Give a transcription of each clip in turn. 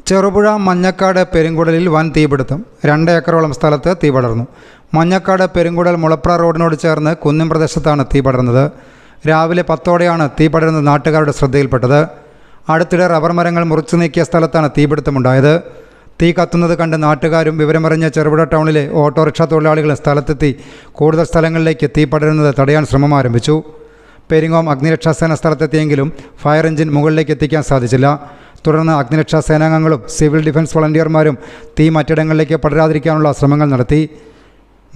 ചെറുപുഴ മഞ്ഞക്കാട് പെരുങ്കുടലിൽ വൻ തീപിടുത്തം. 2 ഏക്കറോളം സ്ഥലത്ത് തീ പടർന്നു. മഞ്ഞക്കാട് പെരുങ്കുടൽ മുളപ്ര റോഡിനോട് ചേർന്ന് കുന്നിൻ പ്രദേശത്താണ് തീ പടർന്നത്. രാവിലെ 10ഓടെയാണ് തീ പടരുന്നത് നാട്ടുകാരുടെ ശ്രദ്ധയിൽപ്പെട്ടത്. അടുത്തിടെ റബ്ബർ മരങ്ങൾ മുറിച്ചു നീക്കിയ സ്ഥലത്താണ് തീപിടുത്തമുണ്ടായത്. തീ കത്തുന്നത് കണ്ട് നാട്ടുകാരും വിവരമറിഞ്ഞ ചെറുപുഴ ടൗണിലെ ഓട്ടോറിക്ഷ തൊഴിലാളികളും സ്ഥലത്തെത്തി കൂടുതൽ സ്ഥലങ്ങളിലേക്ക് തീ പടരുന്നത് തടയാൻ ശ്രമം ആരംഭിച്ചു. പെരിങ്ങോം അഗ്നിരക്ഷാസേന സ്ഥലത്തെത്തിയെങ്കിലും ഫയർ എഞ്ചിൻ മുകളിലേക്ക് എത്തിക്കാൻ സാധിച്ചില്ല. തുടർന്ന് അഗ്നിരക്ഷാ സേനാംഗങ്ങളും സിവിൽ ഡിഫൻസ് വളണ്ടിയർമാരും തീ മറ്റിടങ്ങളിലേക്ക് പടരാതിരിക്കാനുള്ള ശ്രമങ്ങൾ നടത്തി.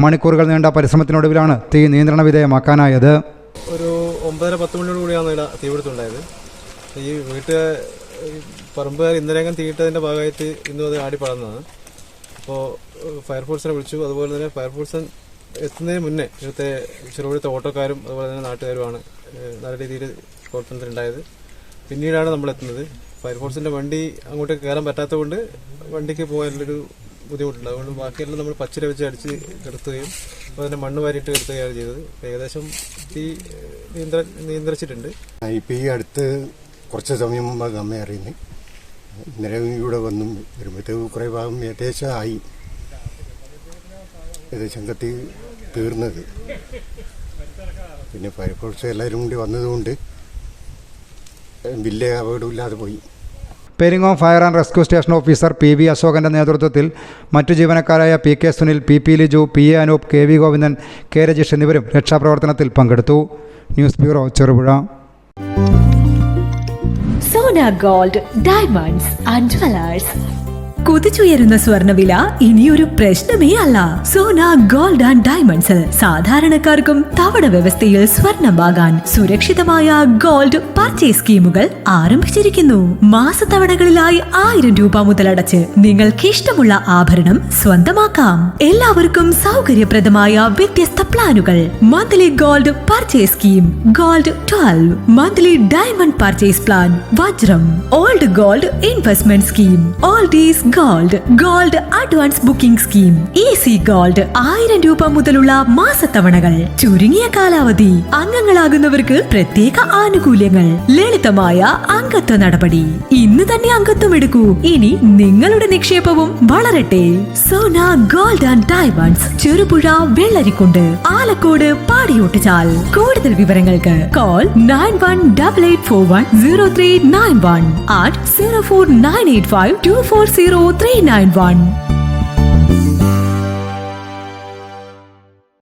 മണിക്കൂറുകൾ നീണ്ട പരിശ്രമത്തിനൊടുവിലാണ് തീ നിയന്ത്രണ വിധേയമാക്കാനായത്. ഒരു 9:10 മണിയോട് കൂടിയാണ് തീപിടുത്തമുണ്ടായത്. ഈ പറമ്പുകാർ ഇന്നലെയും തീയിട്ടതിൻ്റെ ഭാഗമായിട്ട് ഇന്നും അത് ആടിപ്പടർന്നതാണ്. അപ്പോൾ ഫയർഫോഴ്സിനെ വിളിച്ചു. അതുപോലെ തന്നെ ഫയർഫോഴ്സ് എത്തുന്നതിന് മുന്നേ ഇവിടുത്തെ ചെറുപുഴത്തെ ഓട്ടോക്കാരും അതുപോലെ തന്നെ നാട്ടുകാരുമാണ് നല്ല രീതിയിൽ പ്രവർത്തനത്തിലുണ്ടായത്. പിന്നീടാണ് നമ്മൾ എത്തുന്നത്. ഫയർഫോഴ്സിൻ്റെ വണ്ടി അങ്ങോട്ട് കയറാൻ പറ്റാത്തത് കൊണ്ട് വണ്ടിക്ക് പോകാനുള്ളൊരു ബുദ്ധിമുട്ടുണ്ട്. അതുകൊണ്ട് ബാക്കിയെല്ലാം നമ്മൾ പച്ചില വെച്ച് അടിച്ച് കിടത്തുകയും അതുപോലെ തന്നെ മണ്ണ് വാരിയിട്ട് കിടത്തുകയാണ് ചെയ്തത്. ഏകദേശം തീ നിയന്ത്രിച്ചിട്ടുണ്ട്. ഇപ്പം ഈ അടുത്ത് കുറച്ച് സമയം മുമ്പ് നമ്മെ അറിയുന്നത് ഇന്നലെ ഇവിടെ വന്നും വരുമ്പോഴത്തേക്ക് കുറേ ഭാഗം ഏകദേശം കത്തി തീർന്നത്. പിന്നെ ഫയർഫോഴ്സ് എല്ലാവരും കൂടി വന്നതുകൊണ്ട് വലിയ അപകടമില്ലാതെ പോയി. Peringome fire and rescue station officer PV അശോകൻ്റെ നേതൃത്വത്തിൽ മറ്റു ജീവനക്കാരായ PK Sunil, PP Liju, PA Anoop, KV Govindan, K Rajeesh എന്നിവരും രക്ഷാപ്രവർത്തനത്തിൽ പങ്കെടുത്തു. News bureau, Cherupuzha. Sona gold, diamonds and jewellers. കുതിച്ചുയരുന്ന സ്വർണ്ണവില ഇനിയൊരു പ്രശ്നമേ അല്ല. സോന ഗോൾഡ് ആൻഡ് ഡയമണ്ട്സിൽ സാധാരണക്കാർക്കും തവണ വ്യവസ്ഥയിൽ സ്വർണം വാങ്ങാൻ സുരക്ഷിതമായ ഗോൾഡ് പർച്ചേസ് സ്കീമുകൾ ആരംഭിച്ചിരിക്കുന്നു. മാസത്തവണകളിലായി 1000 രൂപ മുതലടച്ച് നിങ്ങൾക്ക് ഇഷ്ടമുള്ള ആഭരണം സ്വന്തമാക്കാം. എല്ലാവർക്കും സൗകര്യപ്രദമായ വ്യത്യസ്ത പ്ലാനുകൾ. Monthly gold purchase scheme, gold 12, monthly diamond purchase plan, വജ്രം, old gold investment scheme, oldies gold advance booking scheme, easy gold 1000 രൂപ മുതലുള്ള മാസത്തവണകൾ, ചുരുങ്ങിയ കാലാവധി, അംഗങ്ങളാകുന്നവർക്ക് പ്രത്യേക ആനുകൂല്യങ്ങൾ, ലളിതമായ അംഗത്വ നടപടി. ഇന്ന് തന്നെ അംഗത്വം എടുക്കൂ. ഇനി നിങ്ങളുടെ നിക്ഷേപവും വളരട്ടെ. Sona gold and diamonds, Cherupuzha, Vellarikkundu, Alakode, Padiyottuchal. കൂടുതൽ വിവരങ്ങൾക്ക് കോൾ 9188410391 at 04985240391.